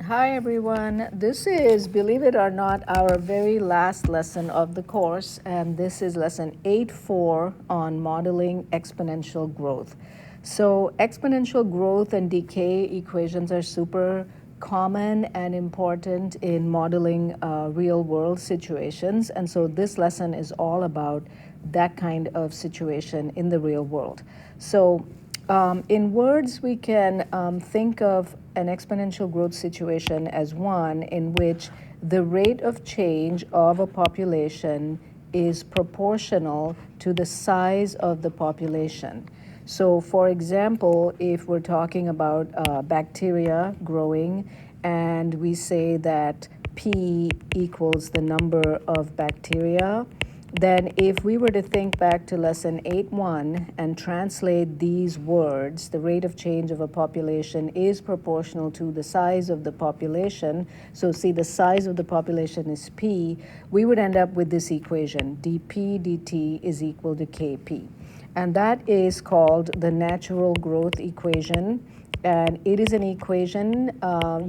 Hi everyone. This is, believe it or not, our very last lesson of the course, and this is lesson 8.4 on modeling exponential growth. So exponential growth and decay equations are super common and important in modeling real world situations, and so this lesson is all about that kind of situation in the real world. So in words, we can think of an exponential growth situation as one in which the rate of change of a population is proportional to the size of the population. So, for example, if we're talking about bacteria growing and we say that P equals the number of bacteria, then if we were to think back to lesson 8.1 and translate these words, the rate of change of a population is proportional to the size of the population. So see, the size of the population is P. We would end up with this equation, dP dt is equal to Kp. And that is called the natural growth equation. And it is an equation,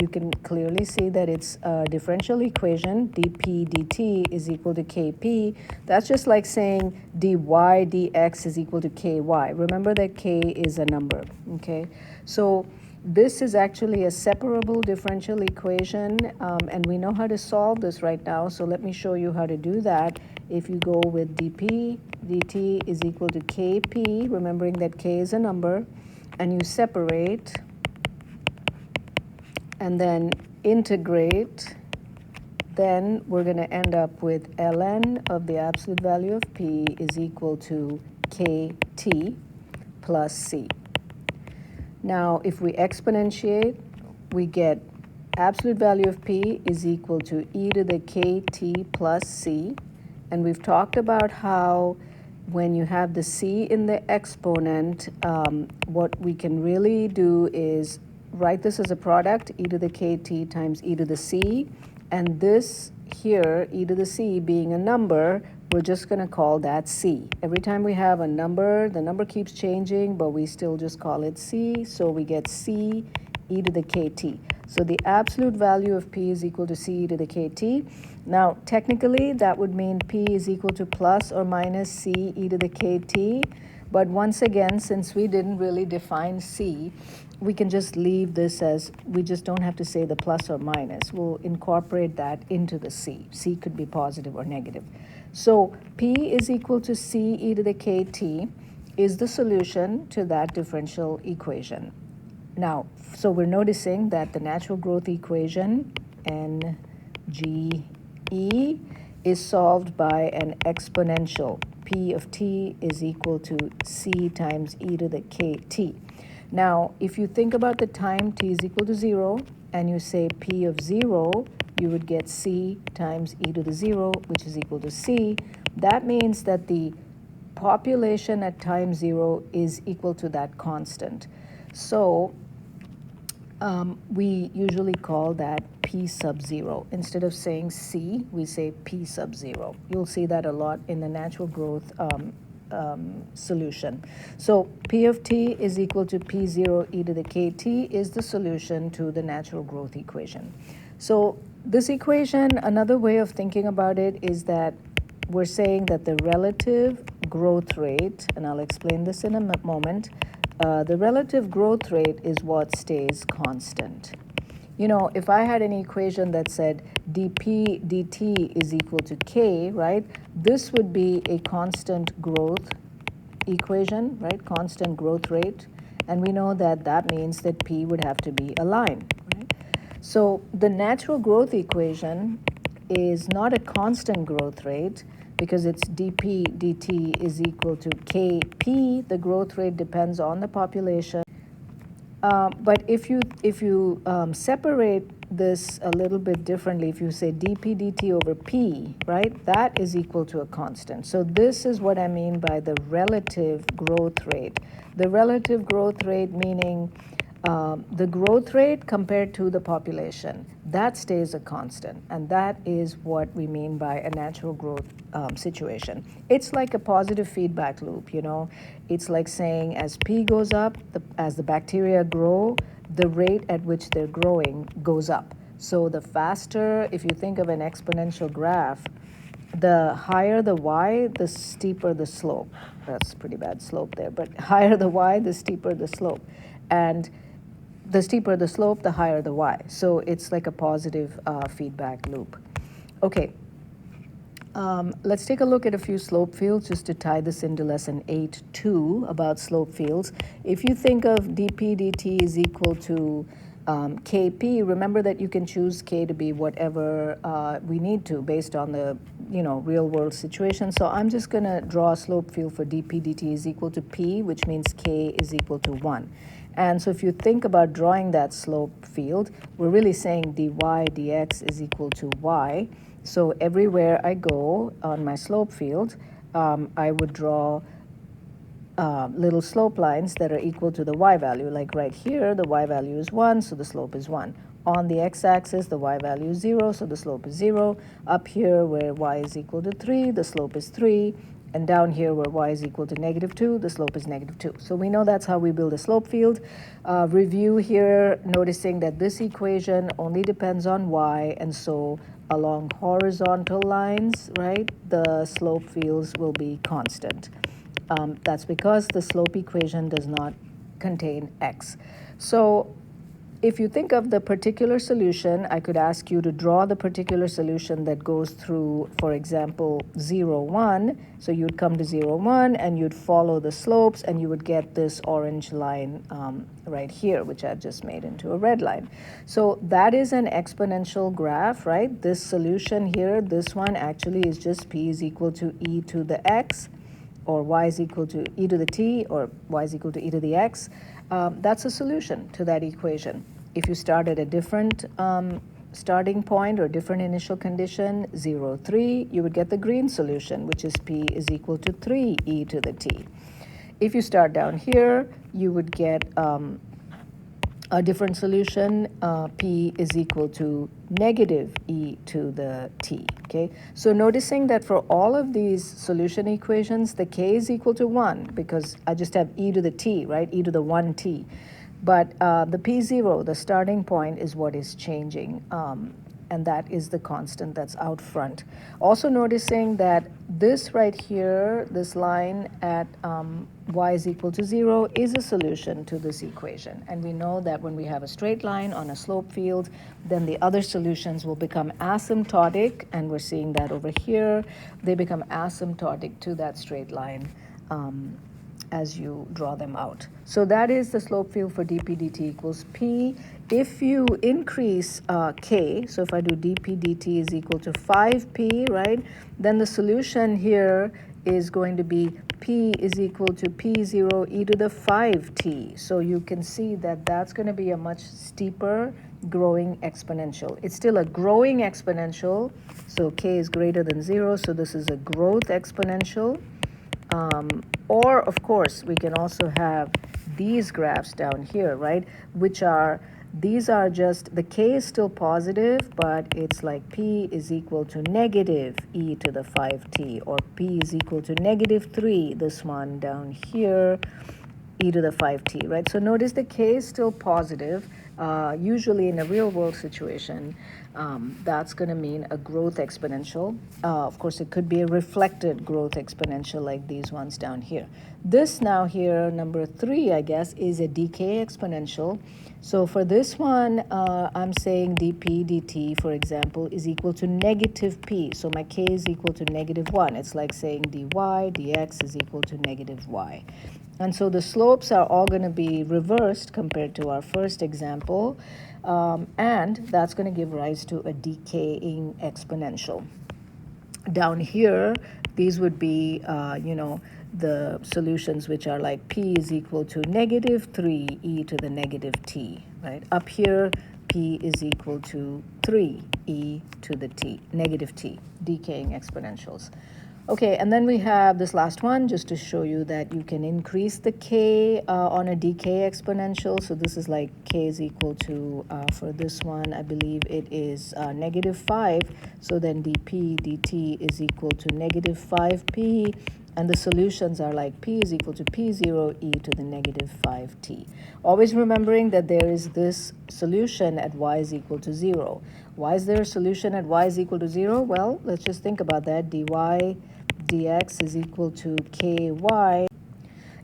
you can clearly see that it's a differential equation, dP dt is equal to Kp. That's just like saying dy dx is equal to Ky. Remember that K is a number, okay? So this is actually a separable differential equation, and we know how to solve this right now, so let me show you how to do that. If you go with dP dt is equal to Kp, remembering that K is a number, and you separate and then integrate, then we're going to end up with ln of the absolute value of P is equal to Kt plus C. Now, if we exponentiate, we get absolute value of P is equal to e to the Kt plus C. And we've talked about how when you have the C in the exponent, what we can really do is write this as a product, e to the Kt times e to the C. And this here, e to the C being a number, we're just going to call that C. Every time we have a number, the number keeps changing, but we still just call it C. So we get C e to the Kt. So the absolute value of P is equal to C e to the Kt. Now, technically, that would mean P is equal to plus or minus C e to the Kt. But once again, since we didn't really define C, we can just leave this as, we just don't have to say the plus or minus. We'll incorporate that into the C. C could be positive or negative. So P is equal to C e to the Kt is the solution to that differential equation. Now, so we're noticing that the natural growth equation, NGE, is solved by an exponential. P of t is equal to C times e to the Kt. Now, if you think about the time t is equal to 0, and you say P of 0, you would get C times e to the 0, which is equal to C. That means that the population at time 0 is equal to that constant. So we usually call that P sub 0. Instead of saying C, we say P sub 0. You'll see that a lot in the natural growth solution. So P of t is equal to P0 e to the Kt is the solution to the natural growth equation. So this equation, another way of thinking about it is that we're saying that the relative growth rate, and I'll explain this in a moment, the relative growth rate is what stays constant. You know, if I had an equation that said dP dt is equal to K, right, this would be a constant growth equation, right, constant growth rate. And we know that that means that P would have to be a line, right? So the natural growth equation is not a constant growth rate because it's dP dt is equal to Kp. The growth rate depends on the population. But if you separate this a little bit differently, if you say dP dt over P, right, that is equal to a constant. So this is what I mean by the relative growth rate. The relative growth rate meaning the growth rate compared to the population, that stays a constant. And that is what we mean by a natural growth situation. It's like a positive feedback loop, you know. It's like saying as P goes up, as the bacteria grow, the rate at which they're growing goes up. So the faster, if you think of an exponential graph, the higher the y, the steeper the slope. That's pretty bad slope there, but higher the y, the steeper the slope. And the steeper the slope, the higher the y. So it's like a positive feedback loop. Okay, let's take a look at a few slope fields just to tie this into lesson 8.2 about slope fields. If you think of dp dt is equal to kp, remember that you can choose k to be whatever we need to based on the real world situation. So I'm just going to draw a slope field for dp dt is equal to p, which means k is equal to 1. And so if you think about drawing that slope field, we're really saying dy dx is equal to y. So everywhere I go on my slope field, I would draw little slope lines that are equal to the y value. Like right here, the y value is 1, so the slope is 1. On the x-axis, the y value is 0, so the slope is 0. Up here, where y is equal to 3, the slope is 3. And down here, where y is equal to -2, the slope is -2. So we know that's how we build a slope field. Review here, noticing that this equation only depends on y, and so along horizontal lines, right, the slope fields will be constant. That's because the slope equation does not contain x. So if you think of the particular solution, I could ask you to draw the particular solution that goes through, for example, 0, 1. So you'd come to 0, 1, and you'd follow the slopes, and you would get this orange line right here, which I've just made into a red line. So that is an exponential graph, right? This solution here, this one actually is just p is equal to e to the x, or y is equal to e to the t, or y is equal to e to the x. That's a solution to that equation. If you start at a different starting point or different initial condition, 0, 3, you would get the green solution, which is p is equal to 3 e to the t. If you start down here, you would get a different solution, p is equal to negative e to the t, okay? So noticing that for all of these solution equations, the k is equal to 1 because I just have e to the t, right, e to the 1t. But the p0, the starting point, is what is changing, and that is the constant that's out front. Also noticing that this right here, this line at y is equal to 0 is a solution to this equation. And we know that when we have a straight line on a slope field, then the other solutions will become asymptotic, and we're seeing that over here. They become asymptotic to that straight line as you draw them out. So that is the slope field for dp dt equals p. If you increase k, so if I do dp dt is equal to 5p, right, then the solution here is going to be p is equal to p0 e to the 5t. So you can see that that's going to be a much steeper growing exponential. It's still a growing exponential, so k is greater than 0, so this is a growth exponential. Or, of course, we can also have these graphs down here, right, which are, these are just, the k is still positive, but it's like p is equal to negative e to the 5t, or p is equal to -3, this one down here, e to the 5t, right? So notice the k is still positive. Usually in a real-world situation, that's going to mean a growth exponential. Of course, it could be a reflected growth exponential like these ones down here. This now here, number 3, I guess, is a decay exponential. So for this one, I'm saying dp dt, for example, is equal to -p. So my k is equal to -1. It's like saying dy dx is equal to -y. And so the slopes are all going to be reversed compared to our first example, and that's going to give rise to a decaying exponential. Down here, these would be, the solutions which are like p is equal to -3 e to the -t, right? Up here, p is equal to 3 e to the t, -t, decaying exponentials. Okay, and then we have this last one just to show you that you can increase the k on a decay exponential. So this is like k is equal to, for this one, I believe it is -5. So then dp dt is equal to -5p. And the solutions are like p is equal to p0 e to the negative 5t. Always remembering that there is this solution at y is equal to 0. Why is there a solution at y is equal to 0? Well, let's just think about that. dy dx is equal to ky.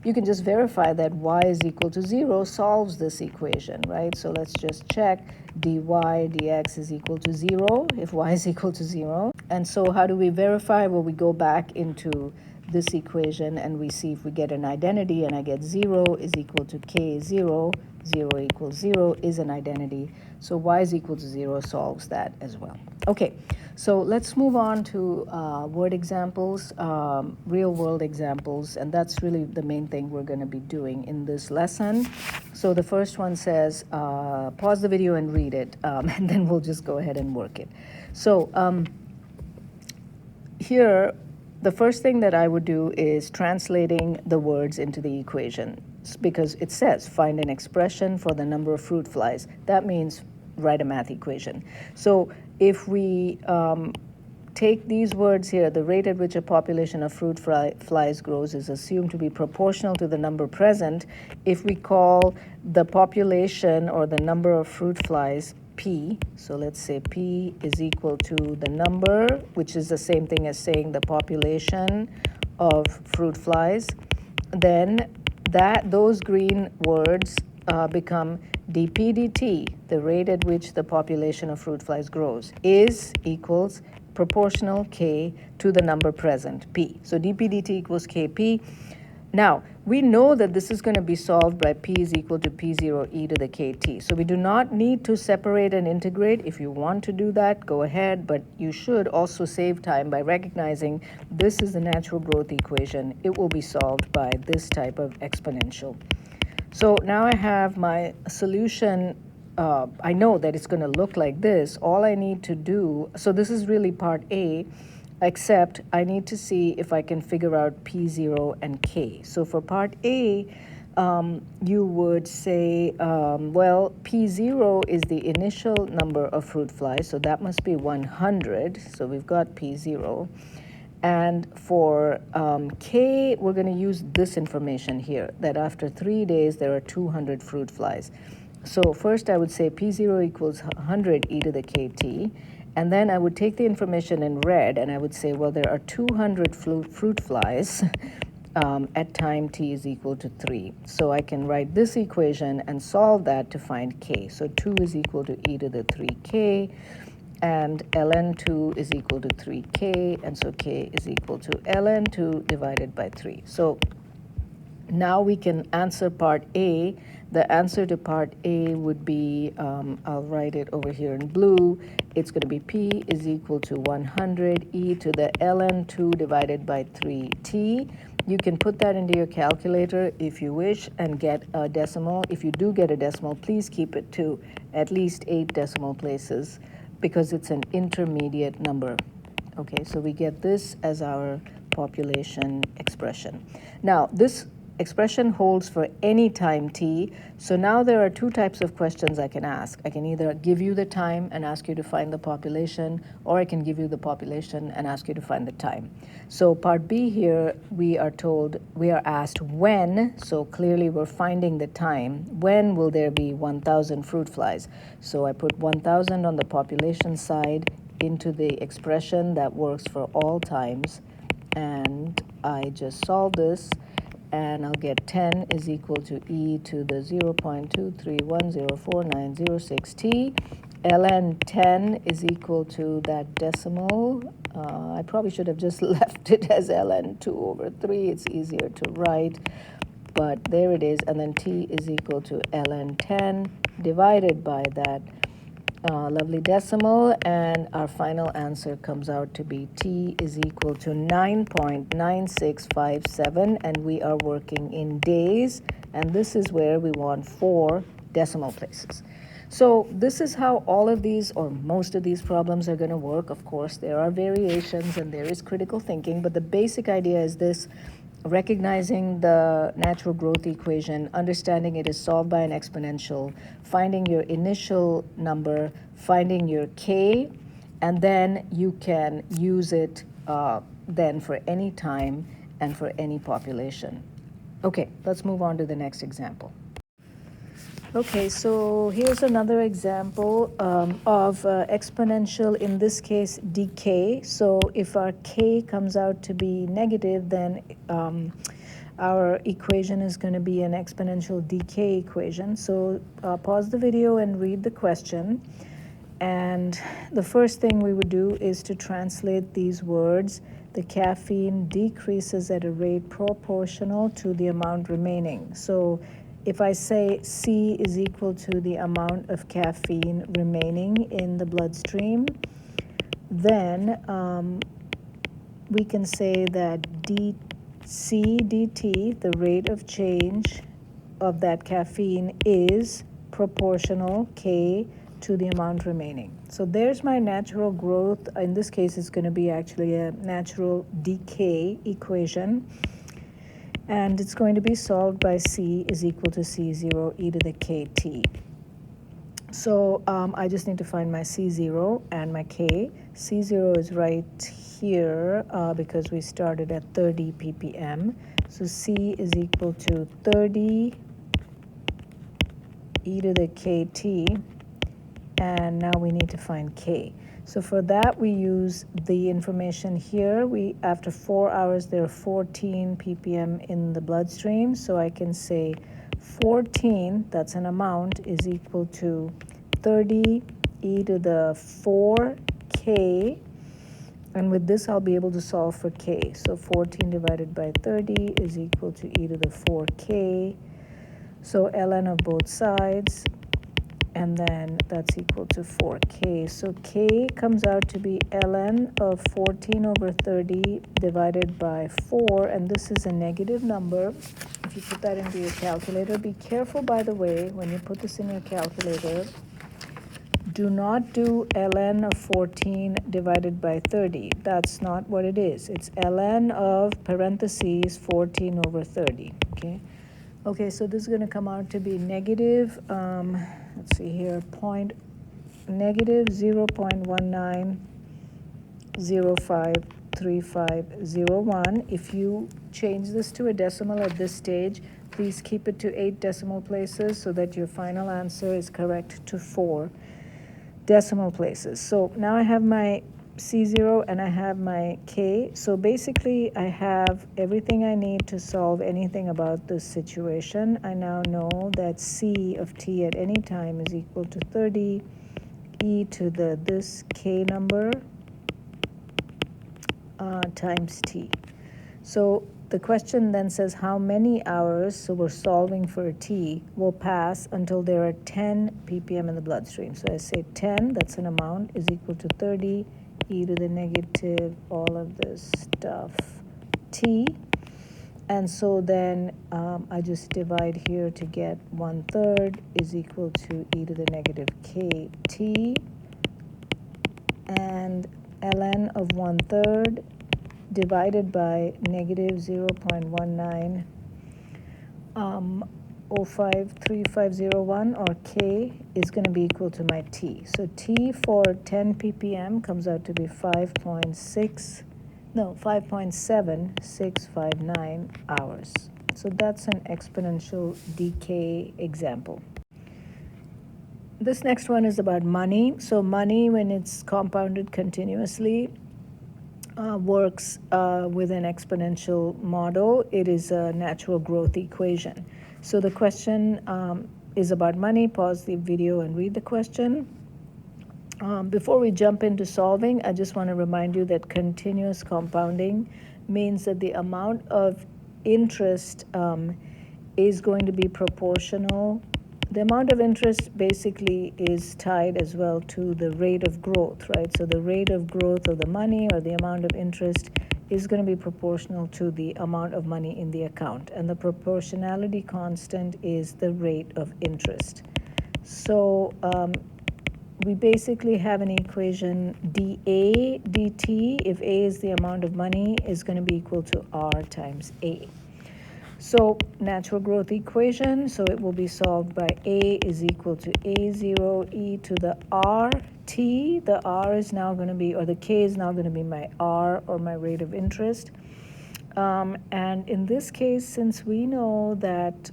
You can just verify that y is equal to 0 solves this equation, right? So let's just check dy dx is equal to 0 if y is equal to 0. And so how do we verify? Well, we go back into this equation and we see if we get an identity, and I get 0 is equal to k 0, 0 equals 0 is an identity. So y is equal to 0 solves that as well. Okay, so let's move on to word examples, real world examples, and that's really the main thing we're going to be doing in this lesson. So the first one says, pause the video and read it, and then we'll just go ahead and work it. So here, the first thing that I would do is translating the words into the equation, because it says find an expression for the number of fruit flies. That means write a math equation. So if we take these words here, the rate at which a population of fruit flies grows is assumed to be proportional to the number present. If we call the population or the number of fruit flies P, so let's say P is equal to the number, which is the same thing as saying the population of fruit flies, then those green words become dp dt, the rate at which the population of fruit flies grows, is equals proportional k to the number present, p. So dp dt equals kp. Now, we know that this is going to be solved by p is equal to p0 e to the kt. So we do not need to separate and integrate. If you want to do that, go ahead, but you should also save time by recognizing this is the natural growth equation. It will be solved by this type of exponential. So now I have my solution. I know that it's going to look like this. All I need to do, so this is really part A, except I need to see if I can figure out P0 and K. So for part A, you would say, well, P0 is the initial number of fruit flies, so that must be 100. So we've got P0. And for K, we're going to use this information here, that after 3 days, there are 200 fruit flies. So first I would say P0 equals 100 e to the kt, and then I would take the information in red, and I would say, well, there are 200 fruit flies at time t is equal to 3. So I can write this equation and solve that to find k. So 2 is equal to e to the 3k, and ln2 is equal to 3k, and so k is equal to ln2 divided by 3. So now we can answer part A. The answer to part A would be, I'll write it over here in blue. It's going to be P is equal to 100 e to the ln2 divided by 3t. You can put that into your calculator if you wish and get a decimal. If you do get a decimal, please keep it to at least 8 decimal places, because it's an intermediate number. Okay, so we get this as our population expression. Now, this expression holds for any time t. So now there are two types of questions I can ask. I can either give you the time and ask you to find the population, or I can give you the population and ask you to find the time. So part B here, we are asked when, so clearly we're finding the time. When will there be 1,000 fruit flies? So I put 1,000 on the population side into the expression that works for all times, and I just solve this, and I'll get 10 is equal to e to the 0.231049006t. ln 10 is equal to that decimal. I probably should have just left it as ln 2 over 3. It's easier to write, but there it is. And then t is equal to ln 10 divided by that lovely decimal, and our final answer comes out to be t is equal to 9.9657, and we are working in days, and this is where we want 4 decimal places. So this is how all of these, or most of these problems are going to work. Of course, there are variations and there is critical thinking, but the basic idea is this: recognizing the natural growth equation, understanding it is solved by an exponential, finding your initial number, finding your k, and then you can use it then for any time and for any population. Okay, let's move on to the next example. Okay, so here's another example of exponential, in this case, decay. So if our k comes out to be negative, then our equation is going to be an exponential decay equation. So pause the video and read the question. And the first thing we would do is to translate these words. The caffeine decreases at a rate proportional to the amount remaining. So if I say C is equal to the amount of caffeine remaining in the bloodstream, then we can say that dC dt, the rate of change of that caffeine, is proportional K to the amount remaining. So there's my natural growth. In this case, it's going to be actually a natural decay equation. And it's going to be solved by C is equal to C0 e to the kt. So I just need to find my C0 and my K. C0 is right here because we started at 30 ppm. So C is equal to 30 e to the kt. And now we need to find K. So for that, we use the information here. After 4 hours, there are 14 ppm in the bloodstream. So I can say 14, that's an amount, is equal to 30 e to the 4k. And with this, I'll be able to solve for k. So 14 divided by 30 is equal to e to the 4k. So ln of both sides. And then that's equal to 4k. So k comes out to be ln of 14 over 30 divided by 4, and this is a negative number. If you put that into your calculator, be careful, by the way, when you put this in your calculator, do not do ln of 14 divided by 30. That's not what it is. It's ln of parentheses 14 over 30, okay? Okay, so this is going to come out to be negative, let's see here, negative 0.19053501. If you change this to a decimal at this stage, please keep it to 8 decimal places so that your final answer is correct to 4 decimal places. So now I have my C0 and I have my K. So basically I have everything I need to solve anything about this situation. I now know that C of t at any time is equal to 30 e to this K number times t. So the question then says how many hours, so we're solving for t, will pass until there are 10 ppm in the bloodstream. So I say 10, that's an amount, is equal to 30 e to the negative, all of this stuff, t. And so then I just divide here to get 1/3 is equal to e to the negative kt. And ln of 1/3 divided by negative 0.19053501, or K, is going to be equal to my T. So T for 10 ppm comes out to be 5.7659 hours. So that's an exponential decay example. This next one is about money. So money, when it's compounded continuously, works with an exponential model. It is a natural growth equation. So the question is about money. Pause the video and read the question. Before we jump into solving, I just want to remind you that continuous compounding means that the amount of interest is going to be proportional. The amount of interest basically is tied as well to the rate of growth, right? So the rate of growth of the money, or the amount of interest, is going to be proportional to the amount of money in the account. And the proportionality constant is the rate of interest. So we basically have an equation dA dt, if A is the amount of money, is going to be equal to R times A. So natural growth equation, so it will be solved by A is equal to A0 e to the RT. The R is now going to be, or the K is now going to be my R, or my rate of interest. And in this case, since we know that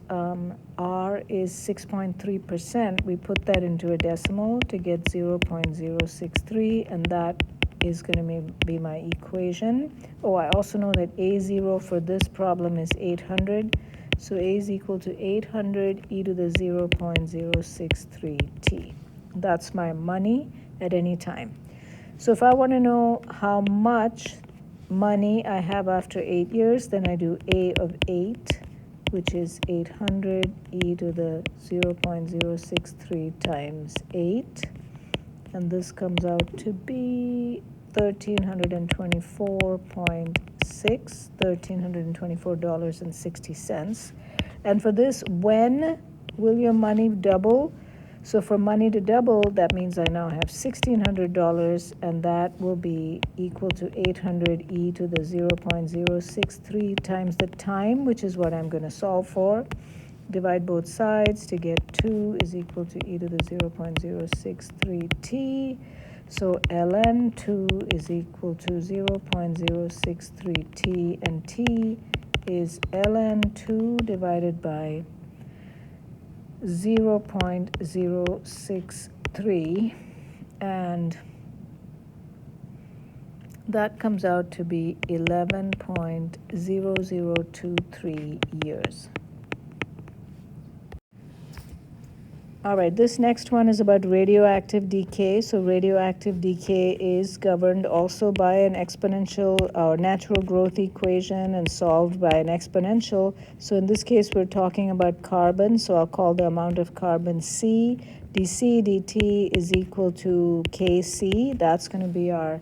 R is 6.3%, we put that into a decimal to get 0.063, and that is going to be my equation. Oh, I also know that A0 for this problem is 800. So A is equal to 800 e to the 0.063 t. That's my money at any time. So if I want to know how much money I have after 8 years, then I do A of 8, which is 800 e to the 0.063 times 8. And this comes out to be $1,324.6, $1,324.60. And for this, when will your money double? So for money to double, that means I now have $1,600, and that will be equal to 800 e to the 0.063 times the time, which is what I'm going to solve for. Divide both sides to get 2 is equal to e to the 0.063 t. So ln 2 is equal to 0.063 t, and t is ln 2 divided by 0.063, and that comes out to be 11.0023 years. All right, this next one is about radioactive decay. So radioactive decay is governed also by an exponential or natural growth equation and solved by an exponential. So in this case, we're talking about carbon. So I'll call the amount of carbon C. dC dt is equal to Kc. That's going to be our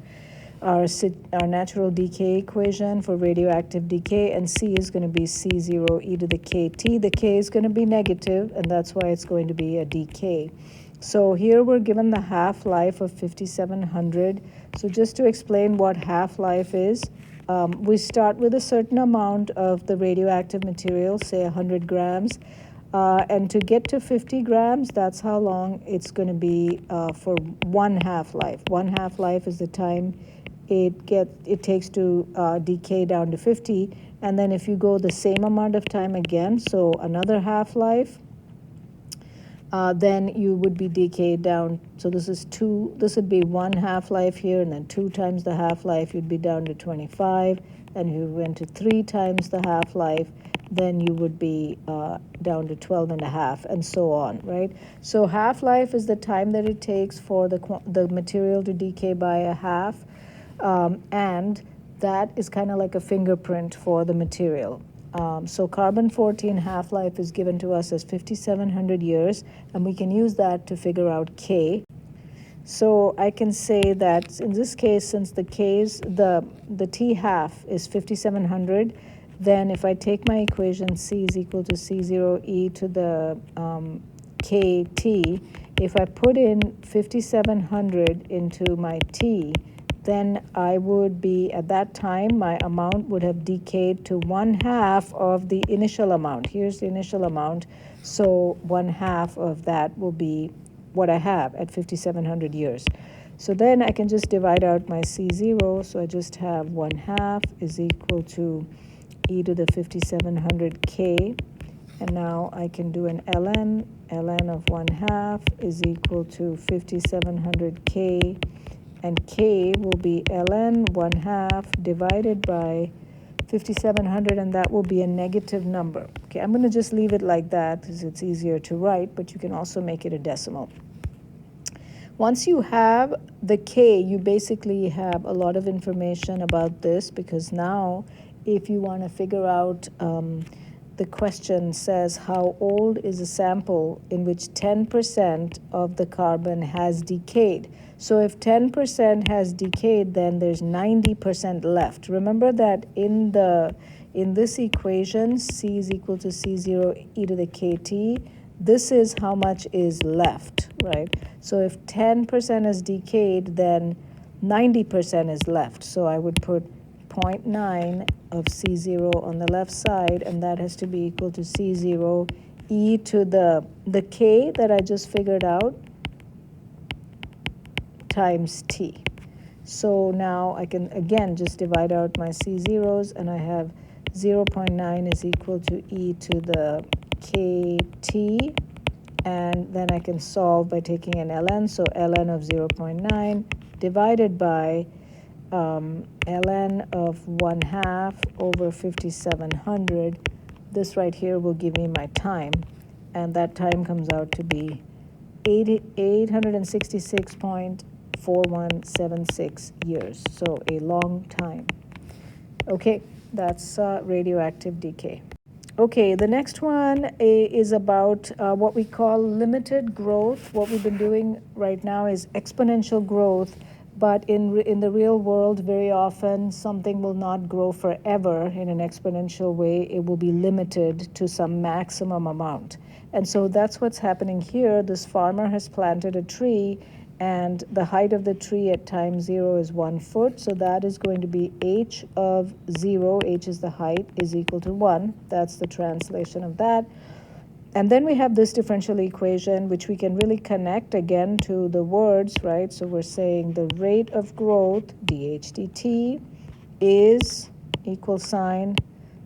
natural decay equation for radioactive decay, and C is going to be C0 e to the kt. The k is going to be negative, and that's why it's going to be a decay. So here we're given the half-life of 5700. So just to explain what half-life is, we start with a certain amount of the radioactive material, say 100 grams, and to get to 50 grams, that's how long it's going to be for one half-life. One half-life is the time it takes to decay down to 50, and then if you go the same amount of time again, so another half-life, then you would be decayed down. So this would be one half-life here, and then 2 times the half-life, you'd be down to 25, and if you went to 3 times the half-life, then you would be down to 12 and a half, and so on, right? So half-life is the time that it takes for the material to decay by a half. And that is kind of like a fingerprint for the material. So carbon-14 half-life is given to us as 5,700 years, and we can use that to figure out K. So I can say that in this case, since the T half is 5,700, then if I take my equation C is equal to C0 e to the KT, if I put in 5,700 into my T, then I would be, at that time, my amount would have decayed to 1/2 of the initial amount. Here's the initial amount, so 1/2 of that will be what I have at 5,700 years. So then I can just divide out my C0, so I just have 1/2 is equal to e to the 5,700k, and now I can do an ln of 1/2 is equal to 5,700k, and k will be ln 1/2 divided by 5,700, and that will be a negative number. Okay, I'm going to just leave it like that because it's easier to write, but you can also make it a decimal. Once you have the k, you basically have a lot of information about this, because now if you want to figure out, the question says how old is a sample in which 10% of the carbon has decayed. So if 10% has decayed, then there's 90% left. Remember that in this equation, C is equal to C0 e to the KT, this is how much is left, right? So if 10% has decayed, then 90% is left. So I would put 0.9 of C0 on the left side, and that has to be equal to C0 e to the K that I just figured out times T. So now I can again just divide out my C0s, and I have 0.9 is equal to e to the kt, and then I can solve by taking an ln, so ln of 0.9 divided by ln of 1/2 over 5700. This right here will give me my time, and that time comes out to be 866.4176 years, so a long time. Okay, that's radioactive decay. Okay, the next one is about what we call limited growth. What we've been doing right now is exponential growth, but in the real world, very often something will not grow forever in an exponential way. It will be limited to some maximum amount. And so that's what's happening here. This farmer has planted a tree, and the height of the tree at time 0 is 1 foot. So that is going to be h of 0, h is the height, is equal to 1. That's the translation of that. And then we have this differential equation, which we can really connect again to the words, right? So we're saying the rate of growth, dh dt, is equal sign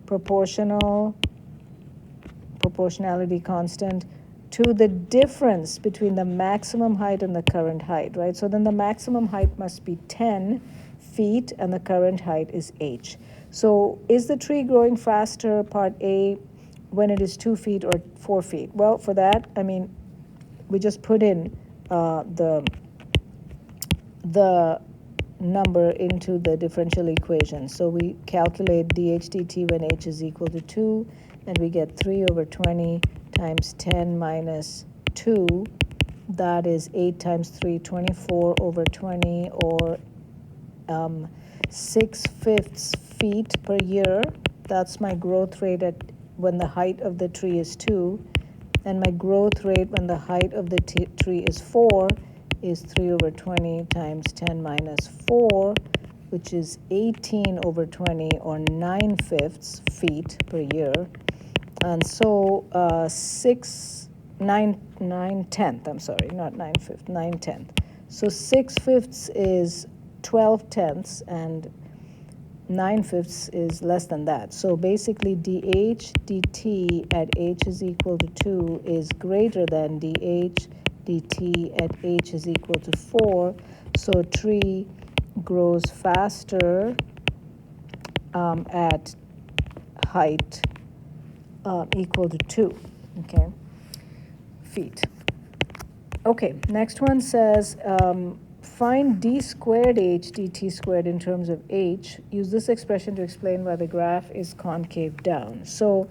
proportionality constant to the difference between the maximum height and the current height, right? So then the maximum height must be 10 feet and the current height is h. So is the tree growing faster, part A, when it is 2 feet or 4 feet? Well, for that, I mean, we just put in the number into the differential equation. So we calculate dh dt when h is equal to 2, and we get 3 over 20 times 10 minus 2. That is 8 times 3, 24 over 20, or 6/5 feet per year. That's my growth rate at when the height of the tree is 2. And my growth rate when the height of the tree is 4 is 3 over 20 times 10 minus 4, which is 18 over 20, or 9/5 feet per year. And so 9/10, I'm sorry, not 9/5, 9/10. So 6/5 is 12/10, and 9/5 is less than that. So basically dh dt at h is equal to 2 is greater than dh dt at h is equal to 4. So a tree grows faster at height equal to 2, okay, feet. Okay, next one says find d squared h dt squared in terms of h. Use this expression to explain why the graph is concave down. So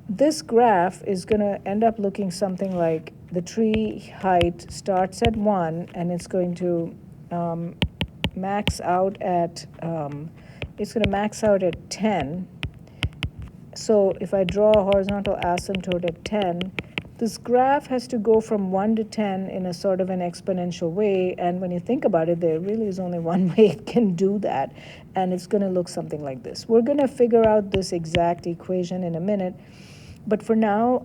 this graph is going to end up looking something like the tree height starts at 1, and it's going to max out at 10. So if I draw a horizontal asymptote at 10, this graph has to go from 1 to 10 in a sort of an exponential way. And when you think about it, there really is only one way it can do that. And it's going to look something like this. We're going to figure out this exact equation in a minute. But for now,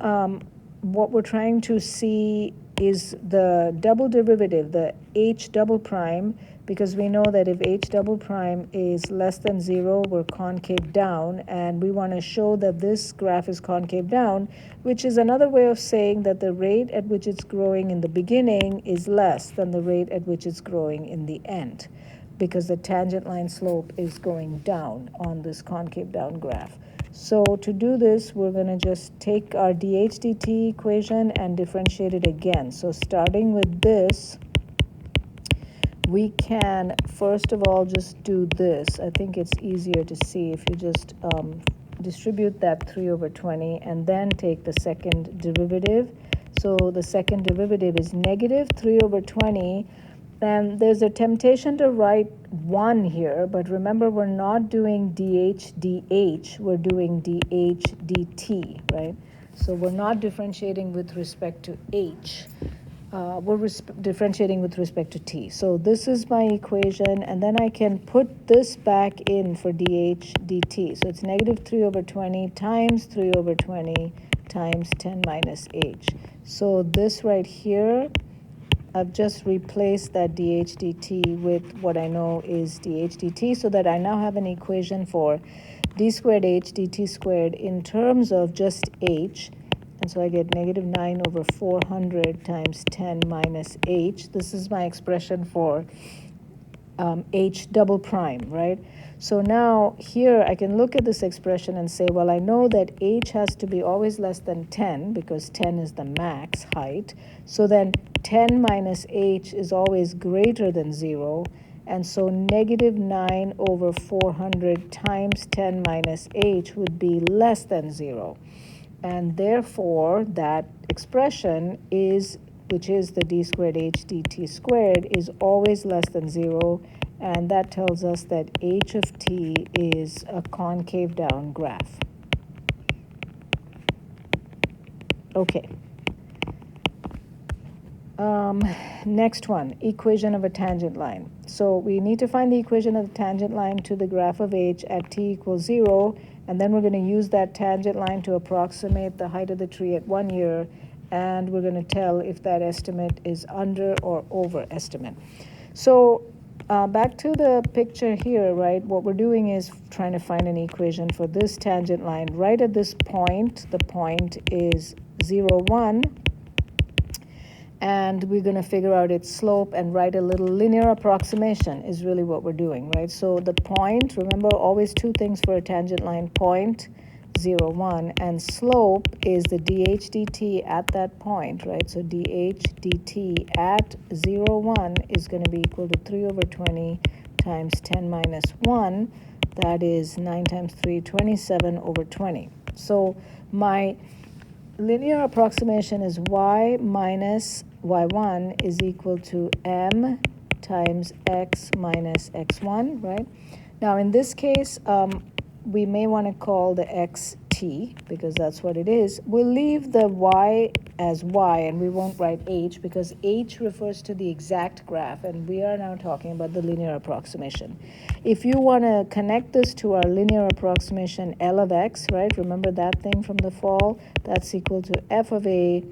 what we're trying to see is the double derivative, the h double prime, because we know that if h double prime is less than 0, we're concave down, and we want to show that this graph is concave down, which is another way of saying that the rate at which it's growing in the beginning is less than the rate at which it's growing in the end, because the tangent line slope is going down on this concave down graph. So to do this, we're going to just take our dh dt equation and differentiate it again. So starting with this, we can first of all just do this. I think it's easier to see if you just distribute that 3 over 20 and then take the second derivative. So the second derivative is negative 3 over 20. And there's a temptation to write 1 here, but remember we're not doing dh dh, we're doing dh dt, right? So we're not differentiating with respect to h. We're differentiating with respect to t. So this is my equation, and then I can put this back in for dh dt. So it's negative 3 over 20 times 3 over 20 times 10 minus h. So this right here I've just replaced that dH dt with what I know is dH dt, so that I now have an equation for d squared h dt squared in terms of just h. And so I get negative 9 over 400 times 10 minus h. This is my expression for h double prime, right? So now here I can look at this expression and say, well, I know that h has to be always less than 10 because 10 is the max height. So then 10 minus h is always greater than 0. And so negative 9 over 400 times 10 minus h would be less than 0. And therefore, that expression is, which is the d squared h dt squared, is always less than 0. And that tells us that h of t is a concave down graph. Okay. Next one, equation of a tangent line. So we need to find the equation of the tangent line to the graph of h at t equals 0, and then we're going to use that tangent line to approximate the height of the tree at 1 year, and we're going to tell if that estimate is under or over estimate. So back to the picture here, right? What we're doing is trying to find an equation for this tangent line. Right at this point, the point is 0, 1. And we're going to figure out its slope and write a little linear approximation is really what we're doing, right? So the point, remember, always two things for a tangent line: point, 0, 1, and slope is the dH dt at that point, right? So dH dt at 0, 1 is going to be equal to 3 over 20 times 10 minus 1. That is 9 times 3, 27 over 20. So my linear approximation is y minus y1 is equal to m times x minus x1, right? Now in this case, we may want to call the x t because that's what it is. We'll leave the y as y and we won't write h because h refers to the exact graph, and we are now talking about the linear approximation. If you want to connect this to our linear approximation L of x, right? Remember that thing from the fall? That's equal to f of a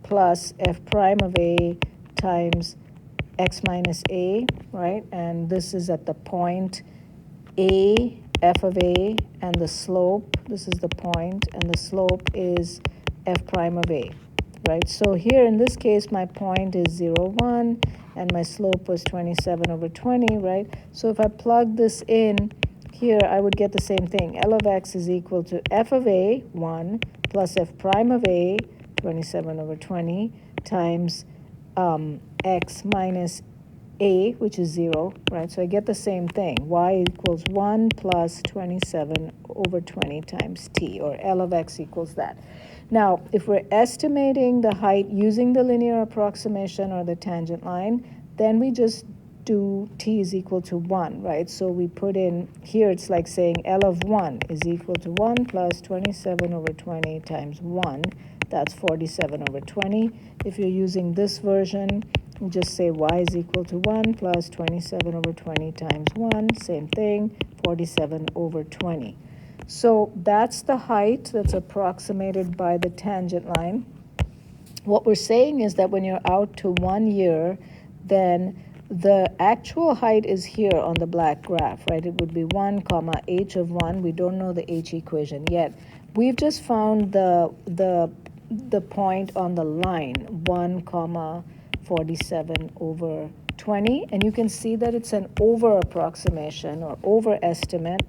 plus f prime of a times x minus a, right? And this is at the point a, f of a, and the slope, this is the point, and the slope is f prime of a, right? So here in this case, my point is 0, 1, and my slope was 27 over 20, right? So if I plug this in here, I would get the same thing. L of x is equal to f of a, 1, plus f prime of a, 27 over 20, times x minus a, which is 0, right? So I get the same thing. Y equals 1 plus 27 over 20 times t, or L of x equals that. Now, if we're estimating the height using the linear approximation or the tangent line, then we just do t is equal to 1, right? So we put in, here it's like saying L of 1 is equal to 1 plus 27 over 20 times 1. That's 47 over 20. If you're using this version, you just say y is equal to 1 plus 27 over 20 times 1. Same thing, 47 over 20. So that's the height that's approximated by the tangent line. What we're saying is that when you're out to 1 year, then the actual height is here on the black graph, right? It would be 1 comma h of 1. We don't know the h equation yet. We've just found the point on the line, 1 comma 47 over 20, and you can see that it's an over approximation or overestimate.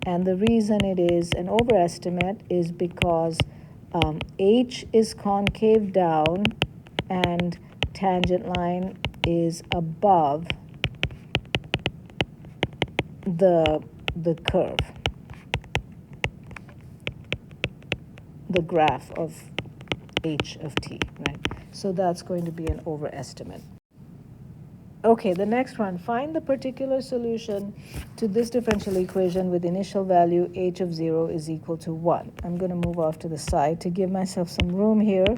And the reason it is an overestimate is because h is concave down and tangent line is above the curve, the graph of h of t, right? So that's going to be an overestimate. Okay, the next one, find the particular solution to this differential equation with initial value h of 0 is equal to 1. I'm going to move off to the side to give myself some room here.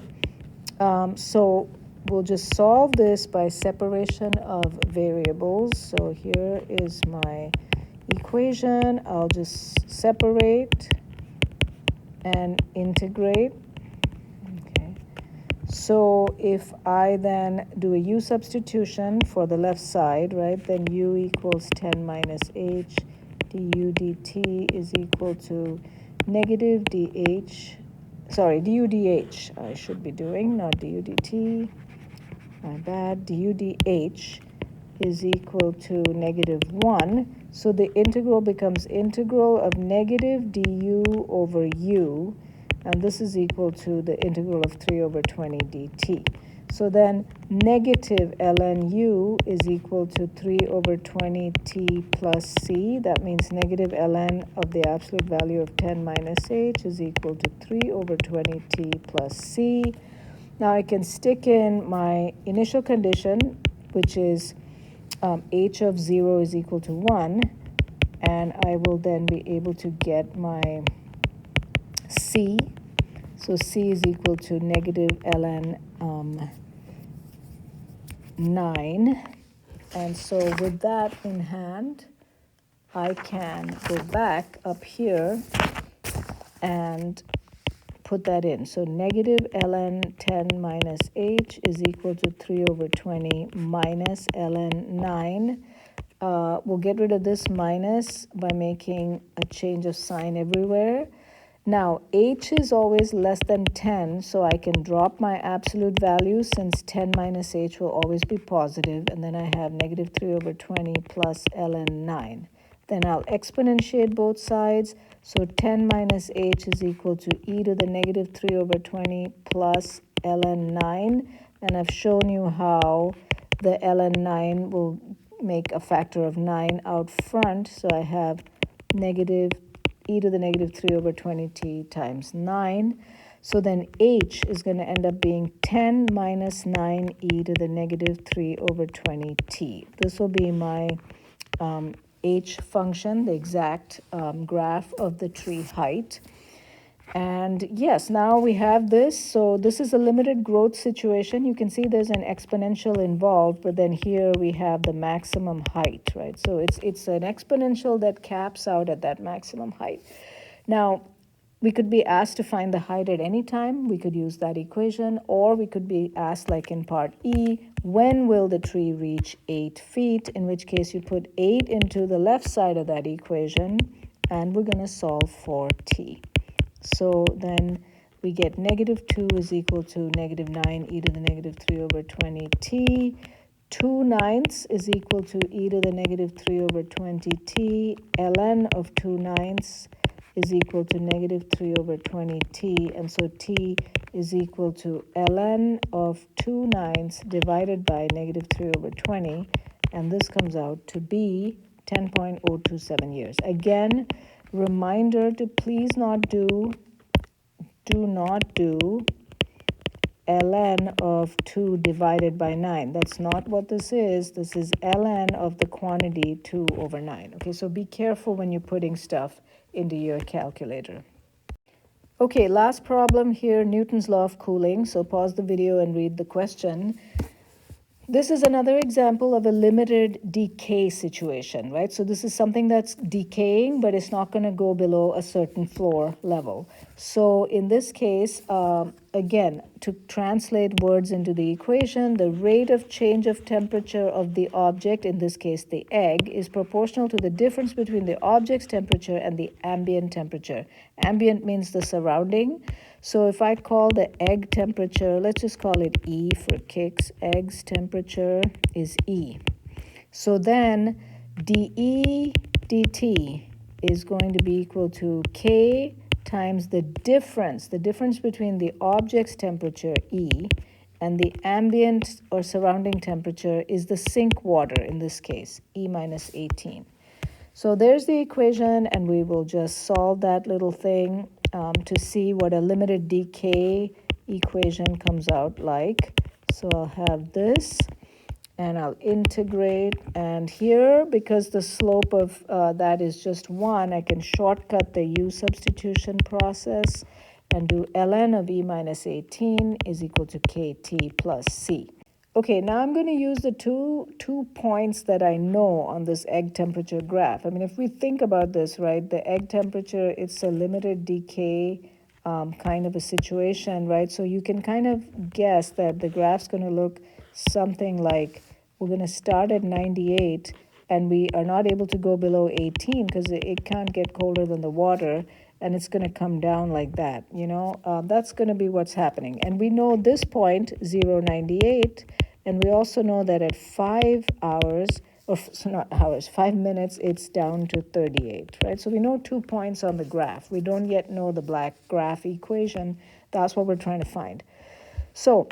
So we'll just solve this by separation of variables. So here is my equation. I'll just separate and integrate. Okay. So if I then do a u substitution for the left side, right, then u equals 10 minus h du dt is equal to negative dh, sorry, du dh I should be doing, not du dt, my bad, du dh is equal to negative 1. So the integral becomes integral of negative du over u, and this is equal to the integral of 3 over 20 dt. So then negative ln u is equal to 3 over 20 t plus c. That means negative ln of the absolute value of 10 minus h is equal to 3 over 20 t plus c. Now I can stick in my initial condition, which is h of 0 is equal to 1, and I will then be able to get my c. So c is equal to negative ln 9. And so with that in hand, I can go back up here and put that in. So negative ln 10 minus h is equal to 3 over 20 minus ln 9. We'll get rid of this minus by making a change of sign everywhere. Now, h is always less than 10, so I can drop my absolute value since 10 minus h will always be positive, and then I have negative 3 over 20 plus ln 9. Then I'll exponentiate both sides, so 10 minus h is equal to e to the negative 3 over 20 plus ln 9, and I've shown you how the ln 9 will make a factor of 9 out front, so I have negative e to the negative 3 over 20t times 9. So then h is going to end up being 10 minus 9e to the negative 3 over 20t. This will be my h function, the exact graph of the tree height. And yes, now we have this. So this is a limited growth situation. You can see there's an exponential involved, but then here we have the maximum height, right? So it's an exponential that caps out at that maximum height. Now, we could be asked to find the height at any time. We could use that equation, or we could be asked, like in part E, when will the tree reach 8 feet, in which case you put 8 into the left side of that equation, and we're going to solve for t. So then we get negative 2 is equal to negative 9 e to the negative 3 over 20 t. 2/9 is equal to e to the negative 3 over 20 t. ln of 2/9 is equal to negative 3 over 20 t. And so t is equal to ln of 2/9 divided by negative 3 over 20. And this comes out to be 10.027 years. Again, reminder to please do not do ln of 2 divided by 9. That's not what this is. This is ln of the quantity 2 over 9. Okay, so be careful when you're putting stuff into your calculator. Okay, last problem here, Newton's law of cooling. So pause the video and read the question. This is another example of a limited decay situation, right? So this is something that's decaying, but it's not going to go below a certain floor level. So in this case, again, to translate words into the equation, the rate of change of temperature of the object, in this case the egg, is proportional to the difference between the object's temperature and the ambient temperature. Ambient means the surrounding. So if I call the egg temperature, let's just call it E for kicks. Egg's temperature is E. So then dE dt is going to be equal to K times the difference between the object's temperature, E, and the ambient or surrounding temperature is the sink water, in this case, E minus 18. So there's the equation, and we will just solve that little thing to see what a limited decay equation comes out like. So I'll have this, and I'll integrate. And here, because the slope of that is just 1, I can shortcut the u substitution process and do ln of e minus 18 is equal to kt plus c. Okay, now I'm going to use the two points that I know on this egg temperature graph. I mean, if we think about this, right, the egg temperature, it's a limited decay kind of a situation, right? So you can kind of guess that the graph's going to look something like we're going to start at 98 and we are not able to go below 18 because it can't get colder than the water, and it's going to come down like that, you know. That's going to be what's happening. And we know this point, 0.98, and we also know that at 5 hours, or so not hours, 5 minutes, it's down to 38, right? So we know 2 points on the graph. We don't yet know the black graph equation. That's what we're trying to find. So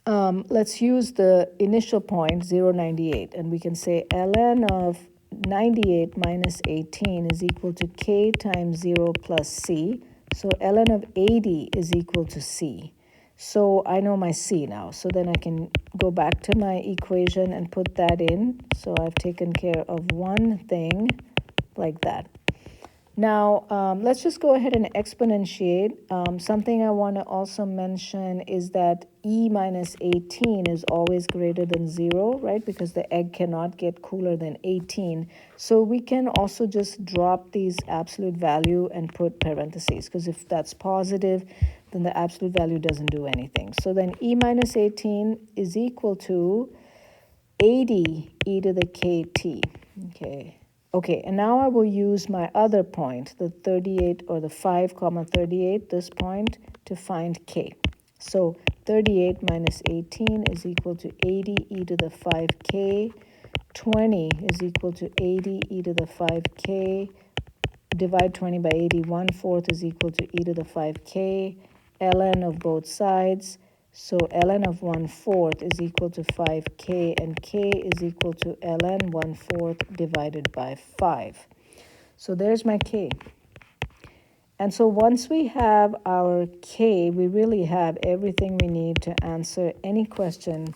let's use the initial point, 0.98, and we can say ln of 98 minus 18 is equal to k times 0 plus c. So ln of 80 is equal to c. So I know my c now. So then I can go back to my equation and put that in. So I've taken care of one thing like that. Now, let's just go ahead and exponentiate. Something I want to also mention is that e minus 18 is always greater than 0, right? Because the egg cannot get cooler than 18. So we can also just drop these absolute value and put parentheses, because if that's positive, then the absolute value doesn't do anything. So then e minus 18 is equal to 80 e to the kt, okay? Okay, and now I will use my other point, the 38 or the 5 comma 38, this point, to find k. So 38 minus 18 is equal to 80 e to the 5k. 20 is equal to 80 e to the 5k. Divide 20 by 80, 1/4 is equal to e to the 5k. ln of both sides. So ln of 1/4 is equal to 5k, and k is equal to ln 1/4 divided by 5. So there's my k. And so once we have our k, we really have everything we need to answer any question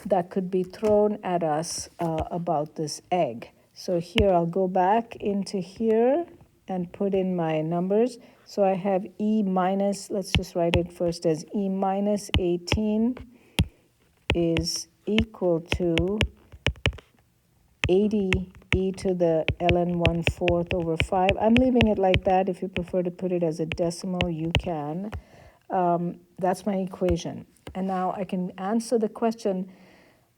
that could be thrown at us about this egg. So here I'll go back into here and put in my numbers. So I have e minus, let's just write it first as e minus 18 is equal to 80 e to the ln 1/4 over 5. I'm leaving it like that. If you prefer to put it as a decimal, you can. That's my equation. And now I can answer the question,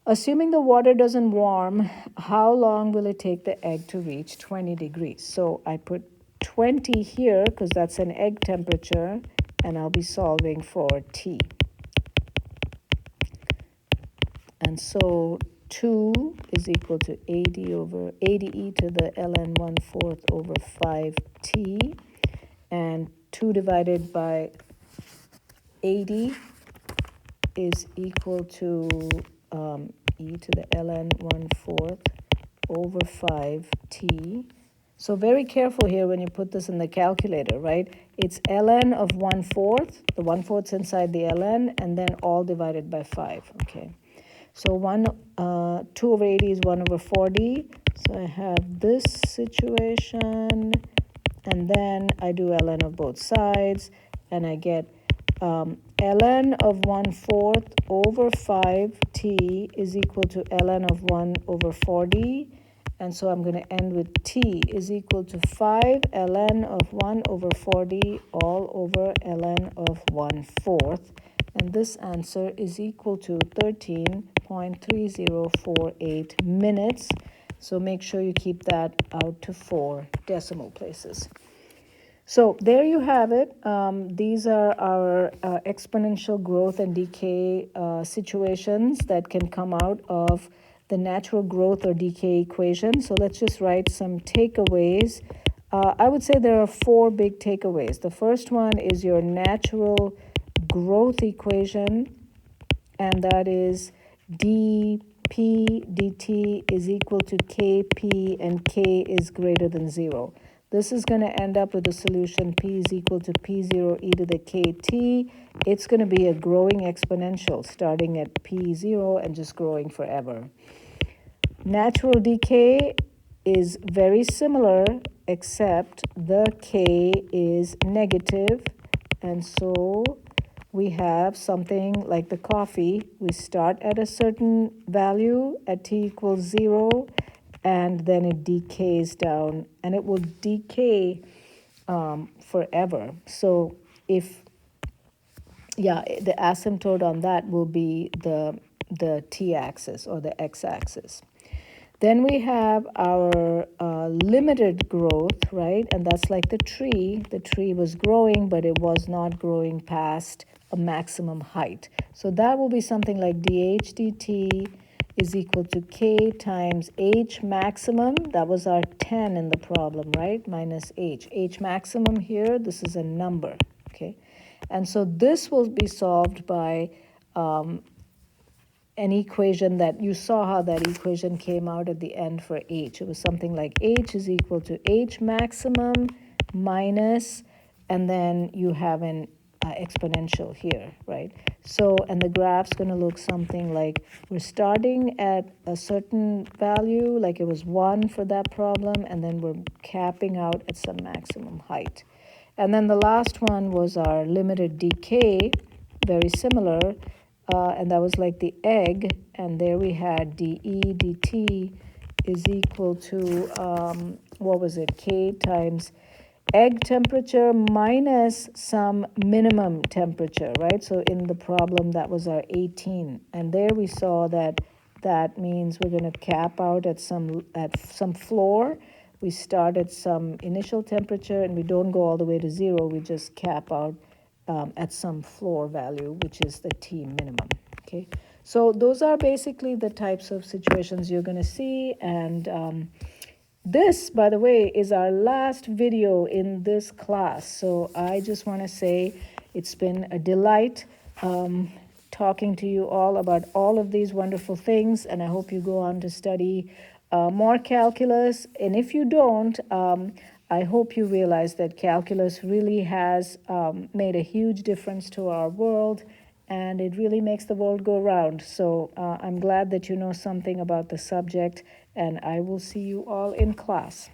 assuming the water doesn't warm, how long will it take the egg to reach 20 degrees? So I put 20 here because that's an egg temperature, and I'll be solving for T. And so 2 is equal to 80 e to the ln 1/4 over 5t, and 2 divided by 80 is equal to e to the ln 1/4 over 5t. So very careful here when you put this in the calculator, right? It's ln of 1/4, the 1/4's inside the ln, and then all divided by 5, okay? So 2 over 80 is 1 over 40. So I have this situation, and then I do ln of both sides, and I get ln of 1/4 over 5t is equal to ln of 1 over 40. And so I'm going to end with t is equal to 5 ln of 1 over 40 all over ln of 1/4. And this answer is equal to 13.3048 minutes. So make sure you keep that out to 4 decimal places. So there you have it. These are our exponential growth and decay situations that can come out of the natural growth or decay equation. So let's just write some takeaways. I would say there are 4 big takeaways. The first one is your natural growth equation, and that is dp dt is equal to kp, and k is greater than 0. This is going to end up with a solution p is equal to p0 e to the kt. It's going to be a growing exponential starting at p0 and just growing forever. Natural decay is very similar, except the k is negative, and so we have something like the coffee. We start at a certain value at t equals 0, and then it decays down, and it will decay forever. So if, yeah, the asymptote on that will be the t-axis or the x-axis. Then we have our limited growth, right? And that's like the tree. The tree was growing, but it was not growing past a maximum height. So that will be something like dh dt is equal to k times h maximum. That was our 10 in the problem, right? Minus h. H maximum here, this is a number, okay? And so this will be solved by an equation that you saw how that equation came out at the end for h. It was something like h is equal to h maximum minus, and then you have an exponential here, right? So, and the graph's going to look something like we're starting at a certain value, like it was 1 for that problem, and then we're capping out at some maximum height. And then the last one was our limited decay, very similar, and that was like the egg, and there we had dE dt is equal to, what was it, k times egg temperature minus some minimum temperature, right? So in the problem, that was our 18. And there we saw that that means we're going to cap out at some floor. We start at some initial temperature, and we don't go all the way to 0. We just cap out at some floor value, which is the T minimum, okay? So those are basically the types of situations you're going to see, and this, by the way, is our last video in this class. So I just want to say it's been a delight talking to you all about all of these wonderful things, and I hope you go on to study more calculus. And if you don't, I hope you realize that calculus really has made a huge difference to our world, and it really makes the world go round. So I'm glad that you know something about the subject, and I will see you all in class.